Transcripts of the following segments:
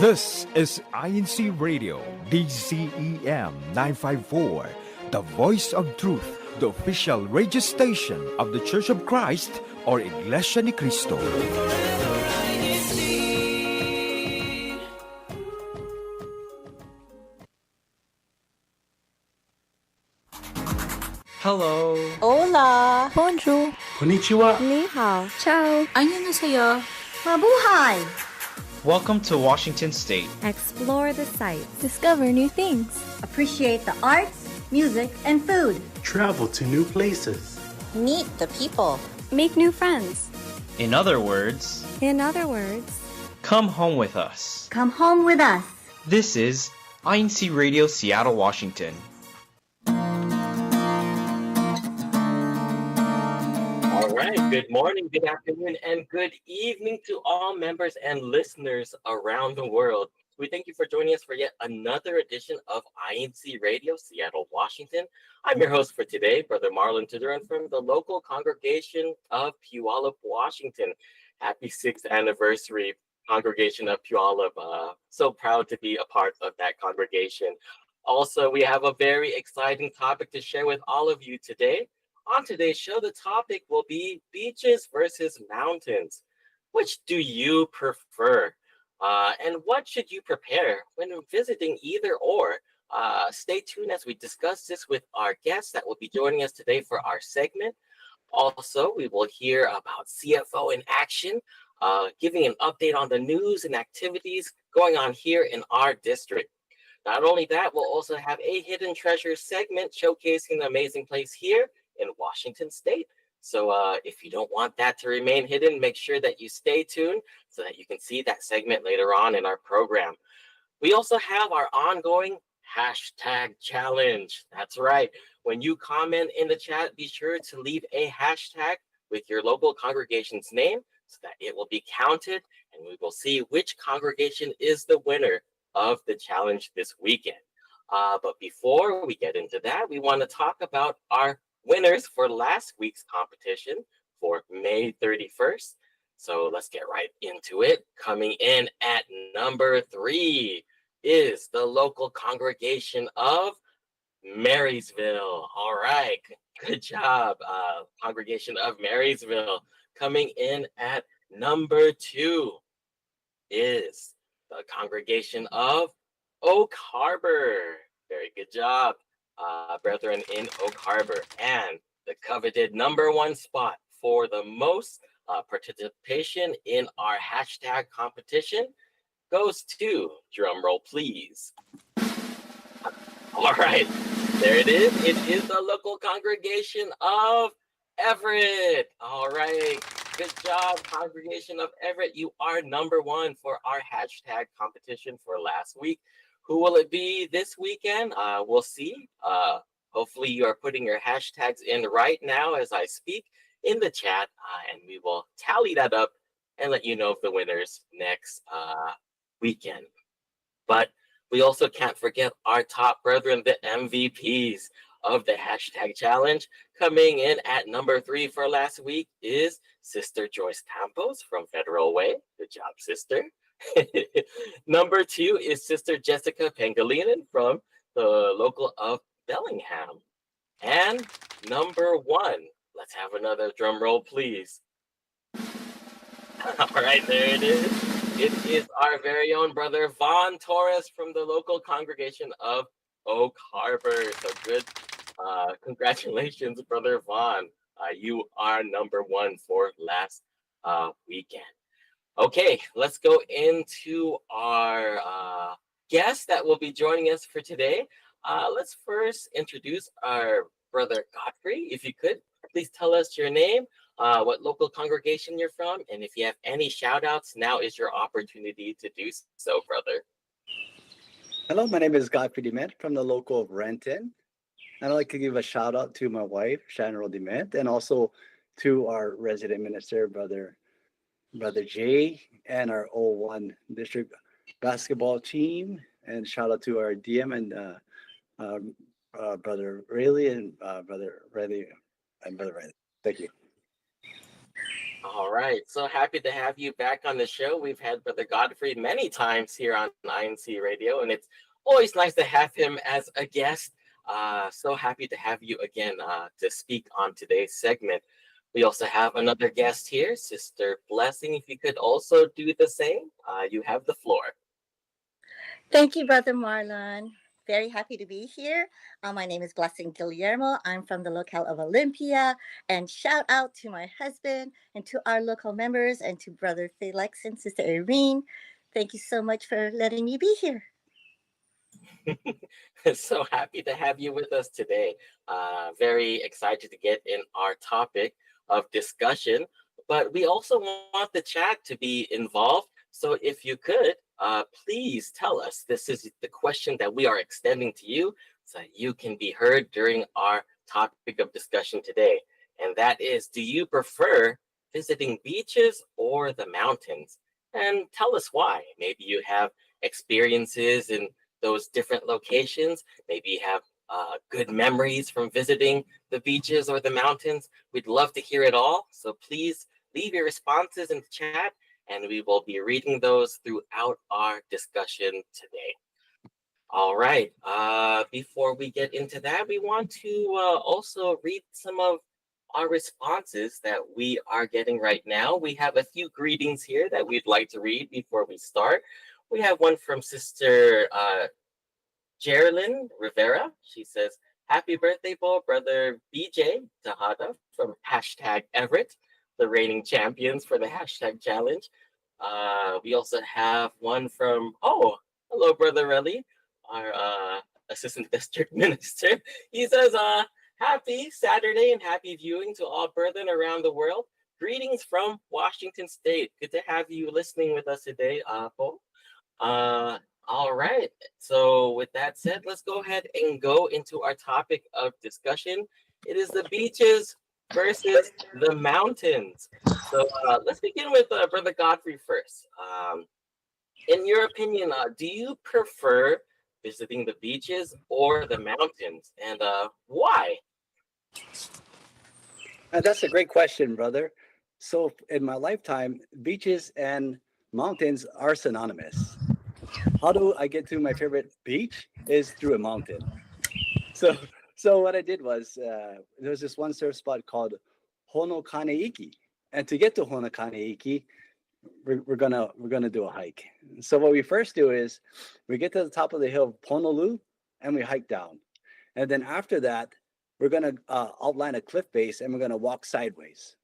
This is INCRadio DCEM 954, the voice of truth, the official radio station of the Church of Christ or Iglesianicristo. Hello. Hola. Bonjour. Konnichiwa. Ni hao. Ciao. Annyeonghaseyo. Mabuhay. Welcome to Washington State. Explore the sights. Discover new things. Appreciate the arts, music, and food. Travel to new places. Meet the people. Make new friends. In other words, come home with us. Come home with us. This is INCRadio Seattle, Washington. All right. Good morning, good afternoon, and good evening to all members and listeners around the world. We thank you for joining us for yet another edition of INCRadio Seattle, Washington. I'm your host for today, Brother Marlon Tuduran from the local congregation of Puyallup, Washington. Happy 6th anniversary, Congregation of Puyallup. So proud to be a part of that congregation. Also, we have a very exciting topic to share with all of you today. On today's show, the topic will be beaches versus mountains. Which do you prefer? And what should you prepare when visiting either or? Stay tuned as we discuss this with our guests that will be joining us today for our segment. Also, we will hear about CFO in action, giving an update on the news and activities going on here in our district. Not only that, we'll also have a hidden treasure segment showcasing the amazing place here in Washington State. So if you don't want that to remain hidden, make sure that you stay tuned so that you can see that segment later on in our program. We also have our ongoing hashtag challenge. That's right. When you comment in the chat, be sure to leave a hashtag with your local congregation's name so that it will be counted and we will see which congregation is the winner of the challenge this weekend. But before we get into that, we want to talk about our winners for last week's competition for May 31st. So let's get right into it. Coming in at number 3 is the local congregation of Marysville. All right, good job, congregation of Marysville. Coming in at number 2 is the congregation of Oak Harbor. Very good job, brethren in Oak Harbor. And the coveted number 1 spot for the most participation in our hashtag competition goes to, drum roll please. All right, there it is. It is the local congregation of Everett. All right, good job, congregation of Everett. You are number 1 for our hashtag competition for last week. Who will it be this weekend? We'll see. Hopefully you are putting your hashtags in right now as I speak in the chat, and we will tally that up and let you know of the winners next weekend. But we also can't forget our top brethren, the MVPs of the hashtag challenge. Coming in at number 3 for last week is Sister Joyce Campos from Federal Way. Good job, sister. Number 2 is Sister Jessica Pangilinan from the local of Bellingham. And number 1, let's have another drum roll, please. All right, there it is. It is our very own brother Vaughn Torres from the local congregation of Oak Harbor. So good. Congratulations, brother Vaughn. You are number 1 for last weekend. Okay, let's go into our guest that will be joining us for today. Let's first introduce our brother Godfrey. If you could, please tell us your name, what local congregation you're from, and if you have any shout outs, now is your opportunity to do so, brother. Hello, my name is Godfrey Dement from the local of Renton. I'd like to give a shout out to my wife, Shannon Dement, and also to our resident minister, Brother Jay, and our 01 district basketball team. And shout out to our DM and Brother Rayleigh and Brother Riley. Thank you. All right. So happy to have you back on the show. We've had Brother Godfrey many times here on INC Radio, and it's always nice to have him as a guest. So happy to have you again to speak on today's segment. We also have another guest here, Sister Blessing. If you could also do the same, you have the floor. Thank you, Brother Marlon. Very happy to be here. My name is Blessing Guillermo. I'm from the locale of Olympia. And shout out to my husband and to our local members and to Brother Felix and Sister Irene. Thank you so much for letting me be here. So happy to have you with us today. Very excited to get in our topic of discussion, but we also want the chat to be involved. So if you could, please tell us. This is the question that we are extending to you so you can be heard during our topic of discussion today. And that is, do you prefer visiting beaches or the mountains? And tell us why. Maybe you have experiences in those different locations. Maybe you have good memories from visiting the beaches or the mountains. We'd love to hear it all. So please leave your responses in the chat, and we will be reading those throughout our discussion today. All right. Before we get into that, we want to also read some of our responses that we are getting right now. We have a few greetings here that we'd like to read before we start. We have one from Sister Geraldine Rivera. She says, happy birthday, Brother BJ Tejada from #Everett, the reigning champions for the #challenge. We also have one from, hello, Brother Relly, our assistant district minister. He says, happy Saturday and happy viewing to all brethren around the world. Greetings from Washington State. Good to have you listening with us today, Paul. All right. So with that said, let's go ahead and go into our topic of discussion. It is the beaches versus the mountains. So let's begin with Brother Godfrey first. In your opinion, do you prefer visiting the beaches or the mountains, and why? That's a great question, brother. So in my lifetime, beaches and mountains are synonymous. How do I get to my favorite beach? Is through a mountain. So what I did was there was this one surf spot called Honokaneiki, and to get to Honokaneiki, we're gonna do a hike. So what we first do is we get to the top of the hill of Honolulu and we hike down, and then after that we're gonna outline a cliff base and we're gonna walk sideways.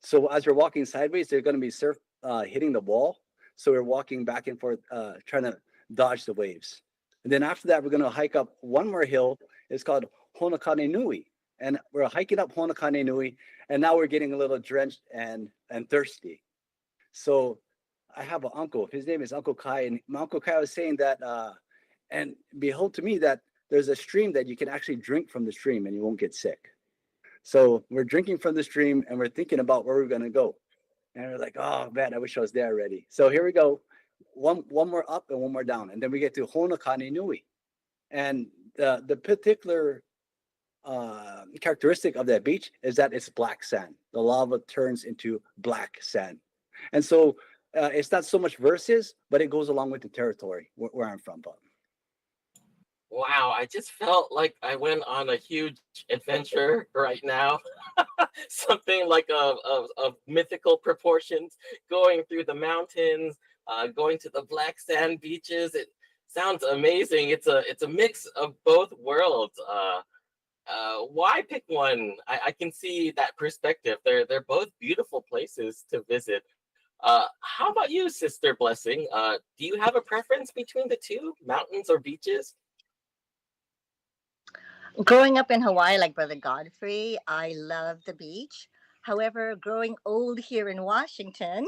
So as we're walking sideways, there's gonna be surf hitting the wall. So we're walking back and forth, trying to dodge the waves. And then after that, we're going to hike up one more hill. It's called Honokane Nui. And we're hiking up Honokane Nui. And now we're getting a little drenched and thirsty. So I have an uncle. His name is Uncle Kai. And my Uncle Kai was saying that, and behold to me that there's a stream that you can actually drink from the stream and you won't get sick. So we're drinking from the stream and we're thinking about where we're going to go. And we're like, oh man, I wish I was there already. So here we go. One more up and one more down. And then we get to Honokane Nui. And the particular characteristic of that beach is that it's black sand. The lava turns into black sand. And so it's not so much verses, but it goes along with the territory where I'm from. Wow, I just felt like I went on a huge adventure right now. Something like of mythical proportions, going through the mountains, going to the black sand beaches. It sounds amazing. It's a mix of both worlds. Why pick one? I can see that perspective. They're both beautiful places to visit. How about you, Sister Blessing? Do you have a preference between the two, mountains or beaches? Growing up in Hawaii, like Brother Godfrey, I love the beach. However, growing old here in Washington,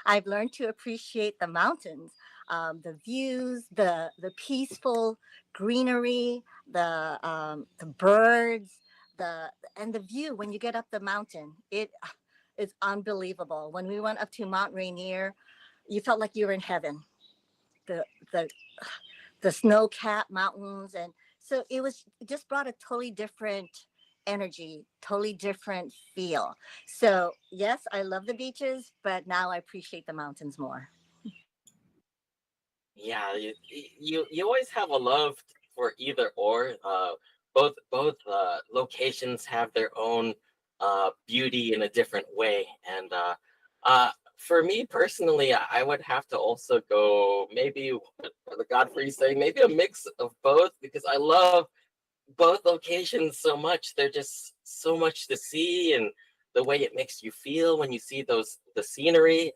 I've learned to appreciate the mountains, the views, the peaceful greenery, the birds, and the view when you get up the mountain. It is unbelievable. When we went up to Mount Rainier, you felt like you were in heaven. The the the snow-capped mountains, and so it just brought a totally different energy, totally different feel. So yes, I love the beaches, but now I appreciate the mountains more. Yeah, you always have a love for either or. Both locations have their own beauty in a different way, and for me personally, I would have to also go maybe what the Godfrey saying, maybe a mix of both because I love both locations so much. They're just so much to see, and the way it makes you feel when you see the scenery.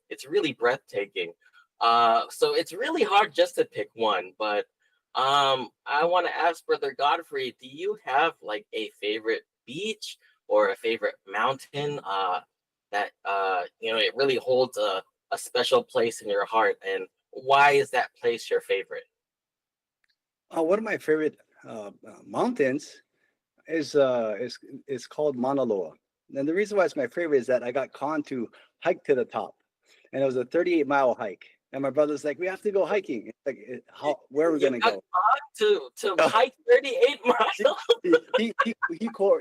It's really breathtaking. So it's really hard just to pick one, but I want to ask Brother Godfrey, do you have like a favorite beach or a favorite mountain that it really holds a special place in your heart, and why is that place your favorite? One of my favorite mountains is called Mauna Loa. And the reason why it's my favorite is that I got conned to hike to the top, and it was a 38-mile hike. And my brother's like, "We have to go hiking." It's like, where are we gonna go? To hike 38 miles.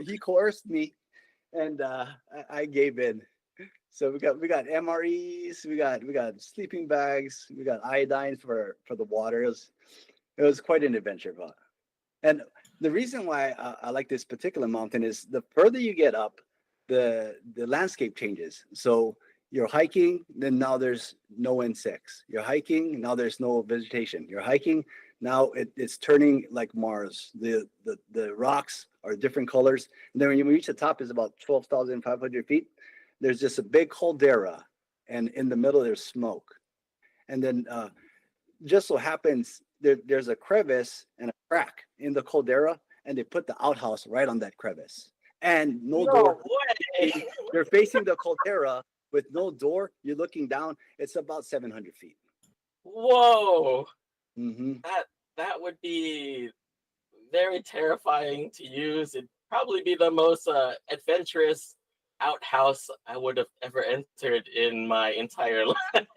he coerced me, and I gave in. So we got MREs, we got sleeping bags, we got iodine for the water. It was quite an adventure, but and the reason why I like this particular mountain is the further you get up, the landscape changes. So you're hiking, then now there's no insects. You're hiking, now there's no vegetation. You're hiking, now it's turning like Mars. The rocks are different colors. And then when you reach the top, is about 12,500 feet. There's just a big caldera, and in the middle there's smoke. And then just so happens there's a crevice and a crack in the caldera, and they put the outhouse right on that crevice. And no door. Way. They're facing the caldera with no door. You're looking down. It's about 700 feet. Whoa. Mm-hmm. That would be very terrifying to use. It'd probably be the most adventurous outhouse I would have ever entered in my entire life.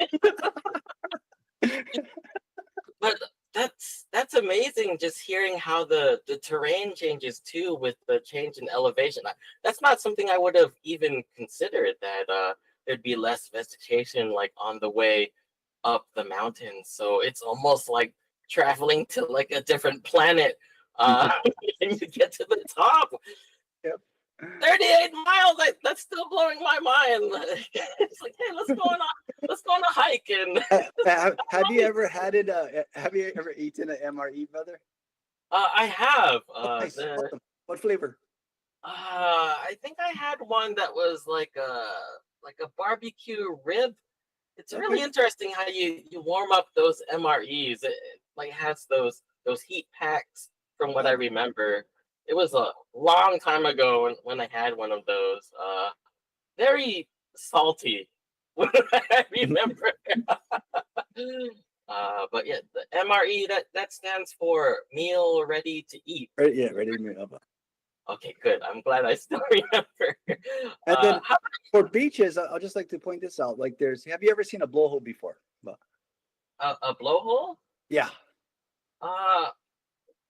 But that's amazing, just hearing how the terrain changes too with the change in elevation. That's not something I would have even considered, that there'd be less vegetation like on the way up the mountain. So it's almost like traveling to like a different planet and you get to the top. Yep. 38 miles, that's still blowing my mind. It's like, hey, let's go on a hike. And have you ever had it? Have you ever eaten an MRE, brother? I have. Nice. Awesome. What flavor? I think I had one that was like a barbecue rib. It's really interesting how you warm up those MREs. It like has those heat packs from what I remember. It was a long time ago when I had one of those. Very salty, when I remember. But yeah, the MRE that stands for meal ready to eat. Right, yeah, ready to meal. Okay, good. I'm glad I still remember. And then for beaches, I'll just like to point this out. Like, have you ever seen a blowhole before? A blowhole? Yeah.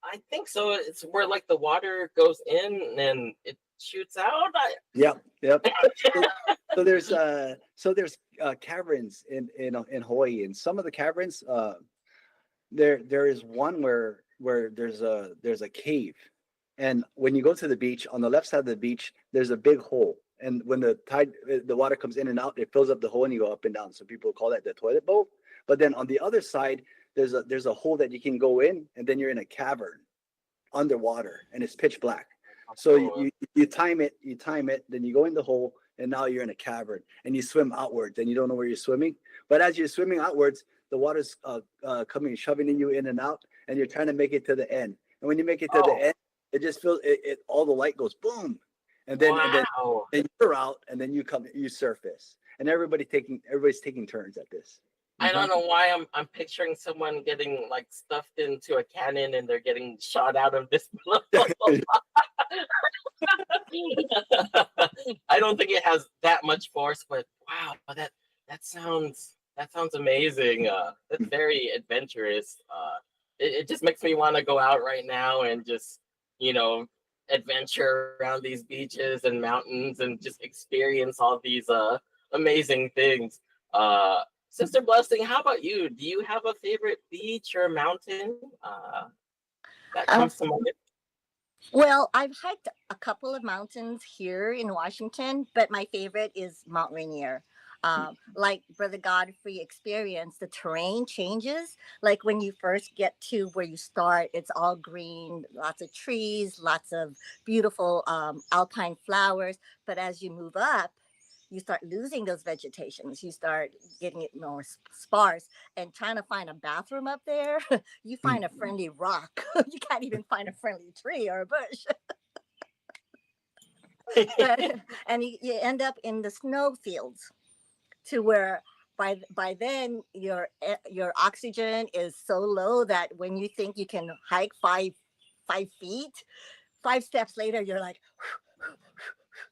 I think so. It's where like the water goes in and it shoots out. Yep. So there's caverns in Hawaii, and some of the caverns there is one where there's a cave, and when you go to the beach, on the left side of the beach there's a big hole, and when the water comes in and out, it fills up the hole and you go up and down. So people call that the toilet bowl. But then on the other side, there's a hole that you can go in, and then you're in a cavern underwater, and it's pitch black. So you time it, then you go in the hole, and now you're in a cavern, and you swim outwards, and you don't know where you're swimming. But as you're swimming outwards, the water's coming, shoving you in and out, and you're trying to make it to the end. And when you make it to the end, it just feels it all the light goes boom, and then you're out, and then you surface, and everybody's taking turns at this. I don't know why I'm picturing someone getting like stuffed into a cannon and they're getting shot out of this. I don't think it has that much force, but wow, that sounds amazing. That's very adventurous. It just makes me want to go out right now and just adventure around these beaches and mountains and just experience all these amazing things. Sister Blessing, how about you? Do you have a favorite beach or mountain that Um, comes to mind? well, I've hiked a couple of mountains here in Washington, but my favorite is Mount Rainier. Like Brother Godfrey experienced, the terrain changes. Like when you first get to where you start, it's all green, lots of trees, lots of beautiful alpine flowers. But as you move up, you start losing those vegetations. You start getting it more sparse, and trying to find a bathroom up there, you find a friendly rock. You can't even find a friendly tree or a bush. But, and you end up in the snow fields to where by then your oxygen is so low that when you think you can hike 5 feet, 5 steps later you're like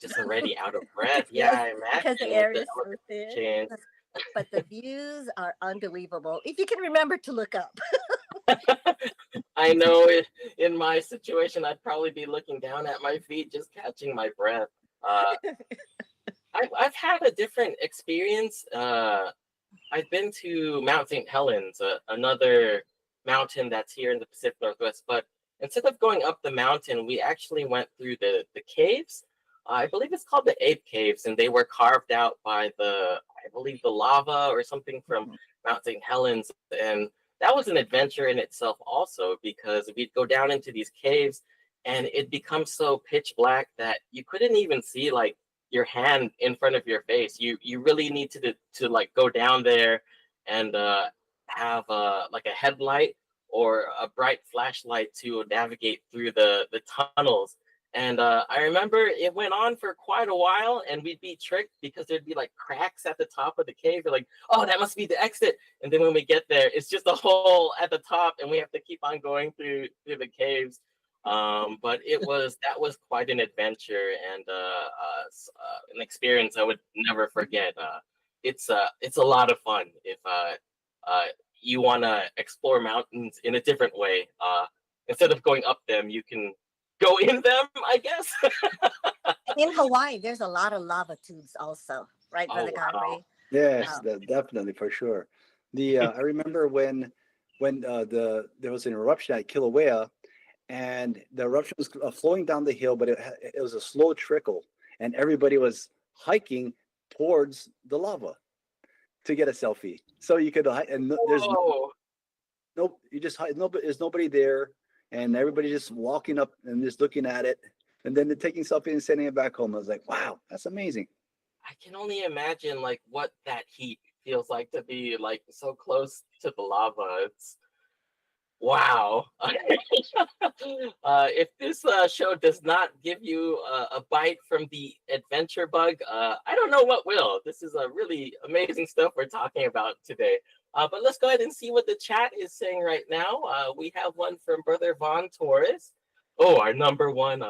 Just already out of breath. Yeah, yes, I because the imagine with air the is so thin. change. But the views are unbelievable if you can remember to look up. I know in my situation, I'd probably be looking down at my feet, just catching my breath. Uh, I've had a different experience. I've been to Mount St. Helens, another mountain that's here in the Pacific Northwest. But instead of going up the mountain, we actually went through the caves. I believe it's called the Ape Caves, and they were carved out by I believe, the lava or something from Mount St. Helens. And that was an adventure in itself also, because we'd go down into these caves and it becomes so pitch black that you couldn't even see like your hand in front of your face. You really need to like go down there and have like a headlight or a bright flashlight to navigate through the tunnels. And I remember it went on for quite a while, and we'd be tricked because there'd be like cracks at the top of the cave. We're like, oh, that must be the exit. And then when we get there, it's just a hole at the top, and we have to keep on going through the caves. But that was quite an adventure and an experience I would never forget. It's a lot of fun if you want to explore mountains in a different way. Instead of going up them, you can go in them, I guess. In Hawaii, there's a lot of lava tubes also, right, Oh, Brother wow. Godfrey? Yes, definitely for sure. I remember when there was an eruption at Kilauea, and the eruption was flowing down the hill, but it was a slow trickle, and everybody was hiking towards the lava to get a selfie. So you could there's no you just hide. There's nobody there, and everybody just walking up and just looking at it, and then they're taking selfie and sending it back home. I was like, wow, that's amazing. I can only imagine like what that heat feels like to be like so close to the lava. It's wow. If this show does not give you a bite from the adventure bug, I don't know what will. This is a really amazing stuff we're talking about today. But let's go ahead and see what the chat is saying right now. We have one from Brother Von Torres. Oh, our number one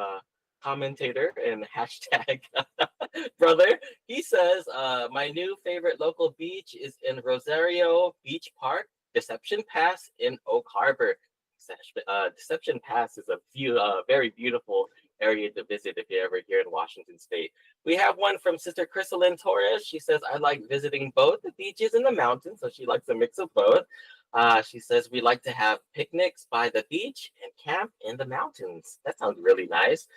commentator and hashtag brother. He says, my new favorite local beach is in Rosario Beach Park, Deception Pass in Oak Harbor. Deception Pass is a very beautiful area to visit if you're ever here in Washington State. We have one from Sister Chrysalyn Torres. She says, I like visiting both the beaches and the mountains, so she likes a mix of both. She says, we like to have picnics by the beach and camp in the mountains. That sounds really nice.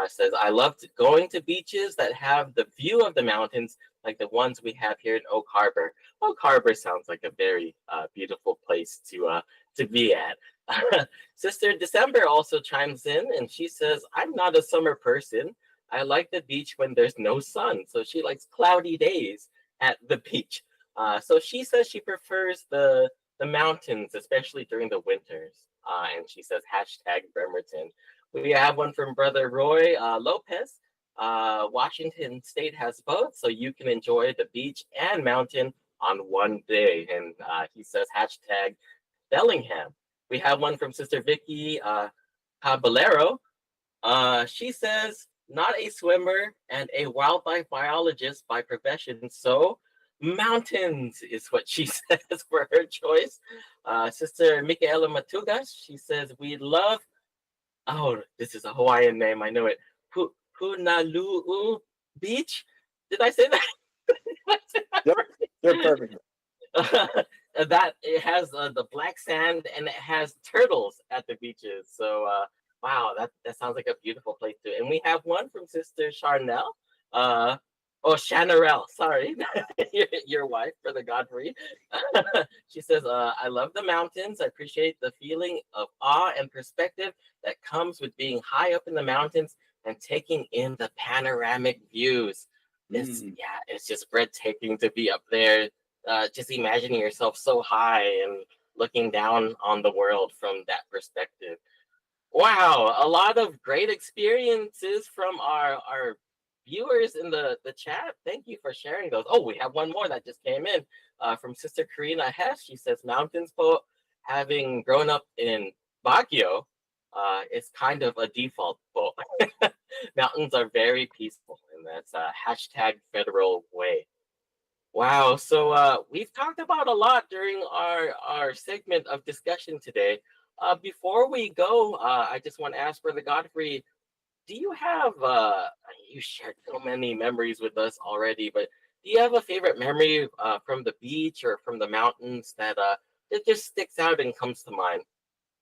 Says, I love going to beaches that have the view of the mountains, like the ones we have here in Oak Harbor. Oak Harbor sounds like a very beautiful place to be at. Sister December also chimes in, and she says, I'm not a summer person. I like the beach when there's no sun. So she likes cloudy days at the beach. So she says she prefers the mountains, especially during the winters. And she says, hashtag Bremerton. We have one from Brother Roy Lopez. Washington State has both, so you can enjoy the beach and mountain on one day. And he says, hashtag Bellingham. We have one from Sister Vicky Caballero. She says, not a swimmer and a wildlife biologist by profession, so mountains is what she says for her choice. Sister Michaela Matugas, she says, we love Oh, this is a Hawaiian name. I know it. Punalu'u Beach. Did I say that? Did I say that Yep, right? they're perfect. That it has the black sand and it has turtles at the beaches. So wow, that sounds like a beautiful place too. And we have one from Sister Charnel. Oh, Chanarelle, sorry, your wife, Brother Godfrey. She says, I love the mountains. I appreciate the feeling of awe and perspective that comes with being high up in the mountains and taking in the panoramic views. It's just breathtaking to be up there, just imagining yourself so high and looking down on the world from that perspective. Wow, a lot of great experiences from our viewers in the chat. Thank you for sharing those. Oh, we have one more that just came in from Sister Karina Hess. She says, mountains po, having grown up in Baguio, it's kind of a default po. Mountains are very peaceful, and that's hashtag federal way. Wow. So we've talked about a lot during our segment of discussion today. Before we go, I just want to ask Brother Godfrey, do you have you shared so many memories with us already, but do you have a favorite memory from the beach or from the mountains that just sticks out and comes to mind?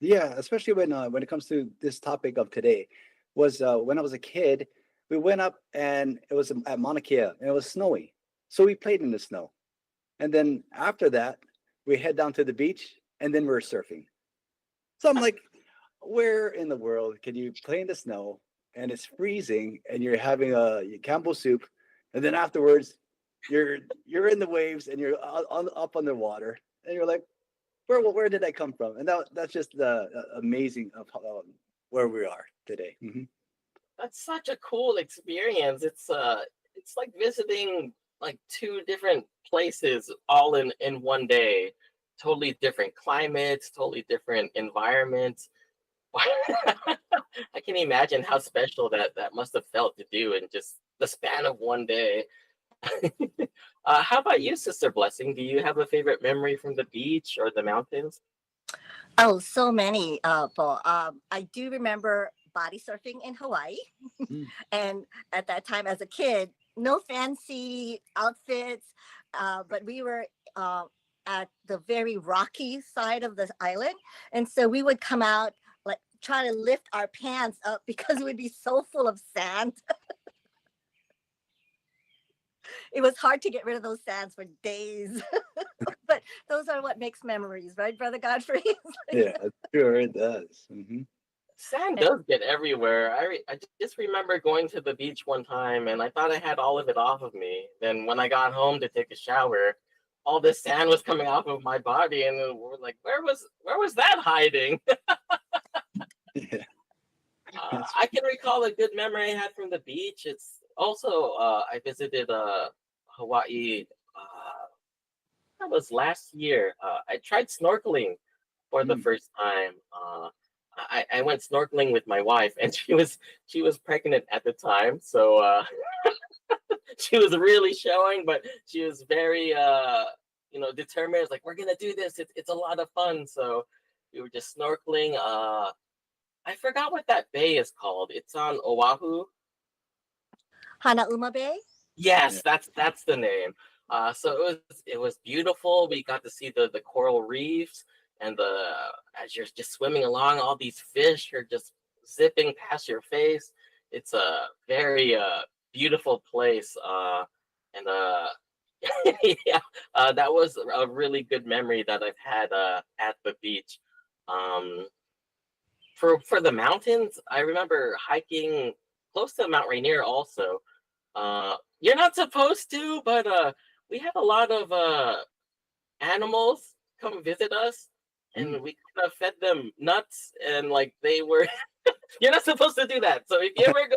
Yeah, especially when it comes to this topic of today, was when I was a kid, we went up and it was at Mauna Kea and it was snowy, so we played in the snow, and then after that we head down to the beach and then we're surfing. So I'm like, where in the world can you play in the snow and it's freezing and you're having a Campbell soup, and then afterwards you're in the waves and you're up underwater and you're like, where did that come from? And that's just the amazing of where we are today. That's such a cool experience. It's like visiting like two different places all in one day. Totally different climates, totally different environments. I can imagine how special that must have felt to do in just the span of one day. How about you, Sister Blessing? Do you have a favorite memory from the beach or the mountains? Oh, so many, Paul. I do remember body surfing in Hawaii. And at that time, as a kid, no fancy outfits, but we were at the very rocky side of the island. And so we would come out, like, try to lift our pants up because we'd be so full of sand. It was hard to get rid of those sands for days. But those are what makes memories, right, Brother Godfrey? Yeah, sure it does. Sand does get everywhere. I just remember going to the beach one time and I thought I had all of it off of me. Then when I got home to take a shower, all this sand was coming off of my body, and we're like, where was that hiding? Yeah. I can recall a good memory I had from the beach. It's also I visited Hawaii. That was last year. I tried snorkeling for the first time. I went snorkeling with my wife, and she was pregnant at the time, so she was really showing, but she was very determined. It's like, we're gonna do this. It's a lot of fun. So we were just snorkeling. I forgot what that bay is called. It's on Oahu. Hanauma Bay? Yes, that's the name. So it was beautiful. We got to see the coral reefs, and as you're just swimming along, all these fish are just zipping past your face. It's a very beautiful place, and yeah, that was a really good memory that I've had at the beach. For the mountains, I remember hiking close to Mount Rainier also. You're not supposed to, but we had a lot of animals come visit us, and we kind of fed them nuts, and like they were. You're not supposed to do that. So if you ever go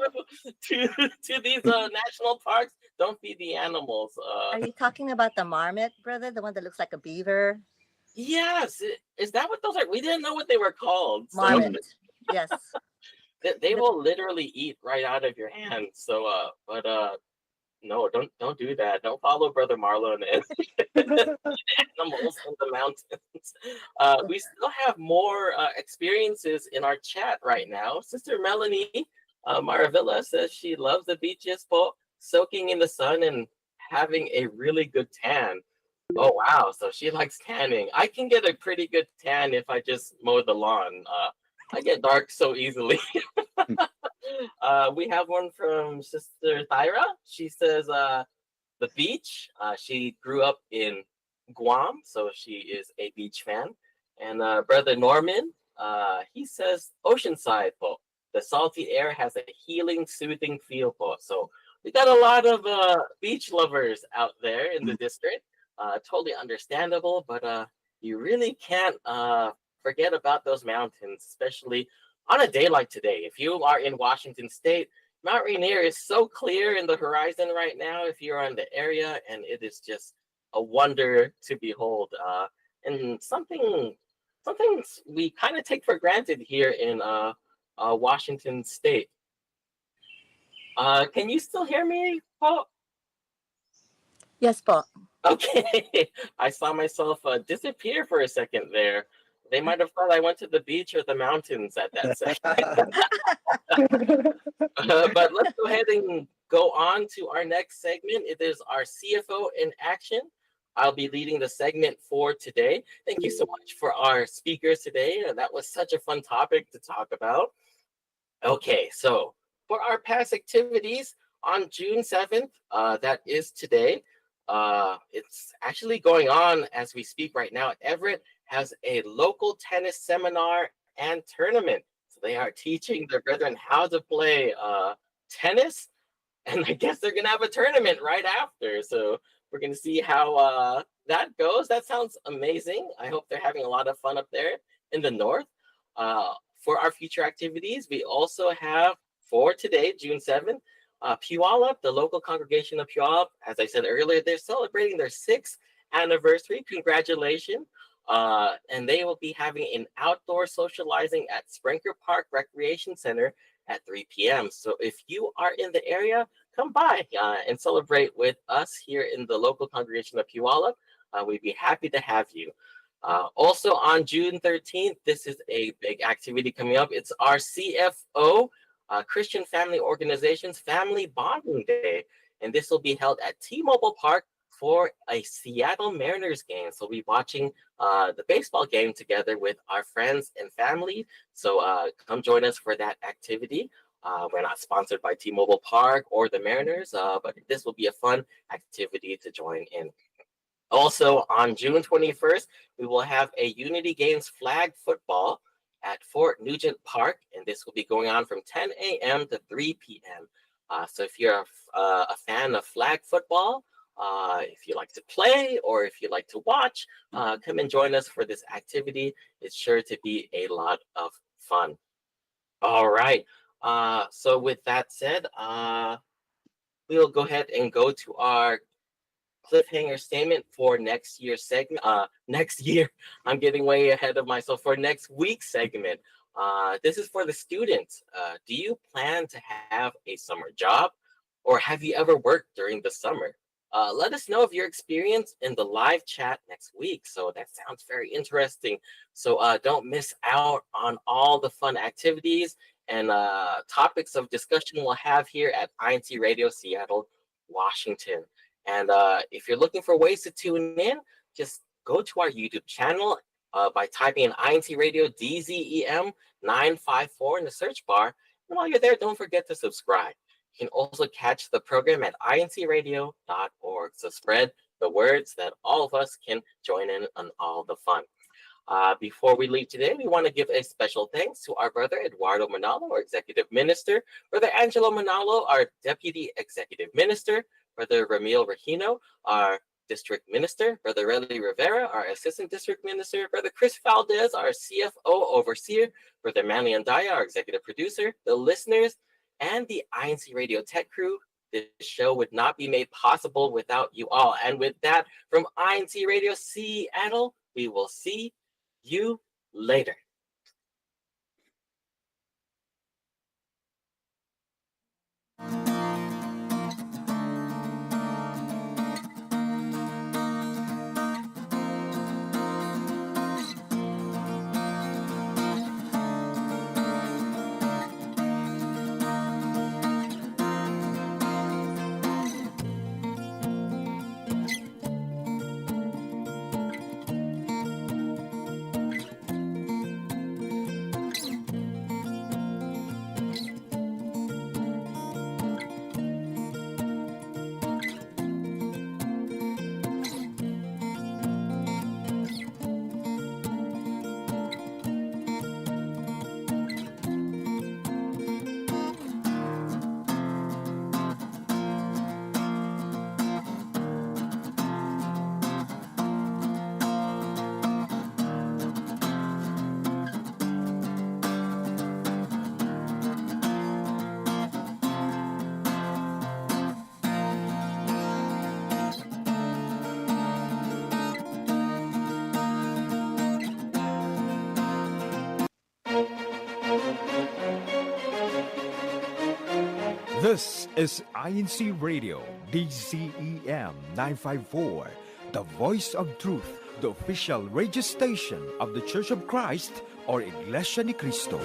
to these national parks, don't feed the animals. Are you talking about the marmot, brother? The one that looks like a beaver? Yes, is that what those are? We didn't know what they were called. Marmot. Yes. They will literally eat right out of your hands. So, but No, don't do that. Don't follow Brother Marlon and animals in the mountains. We still have more experiences in our chat right now. Sister Melanie Maravilla says she loves the beaches, soaking in the sun and having a really good tan. Oh wow! So she likes tanning. I can get a pretty good tan if I just mow the lawn. I get dark so easily. We have one from Sister Thyra. She says the beach. She grew up in Guam, so she is a beach fan. And Brother Norman, he says Oceanside po. The salty air has a healing, soothing feel po. So we got a lot of beach lovers out there in the district. Totally understandable, but you really can't forget about those mountains, especially on a day like today. If you are in Washington State, Mount Rainier is so clear in the horizon right now if you're in the area, and it is just a wonder to behold. And something we kind of take for granted here in Washington State. Can you still hear me, Paul? Yes, po. Okay, I saw myself disappear for a second there. They might have thought I went to the beach or the mountains at that second. But let's go ahead and go on to our next segment. It is our CFO in action. I'll be leading the segment for today. Thank you so much for our speakers today. That was such a fun topic to talk about. Okay, so for our past activities on June 7th, that is today. It's actually going on as we speak right now. Everett has a local tennis seminar and tournament. So they are teaching their brethren how to play tennis, and I guess they're gonna have a tournament right after. So we're gonna see how that goes. That sounds amazing. I hope they're having a lot of fun up there in the north. For our future activities, we also have for today, June 7th, Puyallup, the local congregation of Puyallup. As I said earlier, they're celebrating their 6th anniversary. Congratulations. And they will be having an outdoor socializing at Sprinker Park Recreation Center at 3 p.m. So if you are in the area, come by and celebrate with us here in the local congregation of Puyallup. We'd be happy to have you. Also on June 13th, this is a big activity coming up. It's our CFO, Christian Family Organization's Family Bonding Day. And this will be held at T-Mobile Park for a Seattle Mariners game. So we'll be watching the baseball game together with our friends and family. So come join us for that activity. We're not sponsored by T-Mobile Park or the Mariners, but this will be a fun activity to join in. Also, on June 21st, we will have a Unity Games flag football at Fort Nugent Park, and this will be going on from 10 a.m. to 3 p.m. So if you're a fan of flag football, if you like to play or if you like to watch, come and join us for this activity. It's sure to be a lot of fun. All right. So with that said, we'll go ahead and go to our cliffhanger statement for next year's segment. Next year, I'm getting way ahead of myself. For next week's segment, this is for the students. Do you plan to have a summer job, or have you ever worked during the summer? Let us know of your experience in the live chat next week. So that sounds very interesting. So don't miss out on all the fun activities and topics of discussion we'll have here at INCRadio Seattle, Washington. And if you're looking for ways to tune in, just go to our YouTube channel by typing in INCRadio DZEM 954 in the search bar. And while you're there, don't forget to subscribe. You can also catch the program at incradio.org. So spread the words that all of us can join in on all the fun. Before we leave today, we want to give a special thanks to our brother Eduardo Manalo, our Executive Minister, Brother Angelo Manalo, our Deputy Executive Minister, Brother Ramil Regino, our District Minister, Brother Relly Rivera, our Assistant District Minister, Brother Chris Valdez, our CFO Overseer, Brother Manly Andaya, our Executive Producer, the listeners, and the INCRadio Tech Crew. This show would not be made possible without you all. And with that, from INCRadio Seattle, we will see you later. This is INCRadio DZEM 954, the voice of truth, the official radio station of the Church of Christ or Iglesia ni Cristo.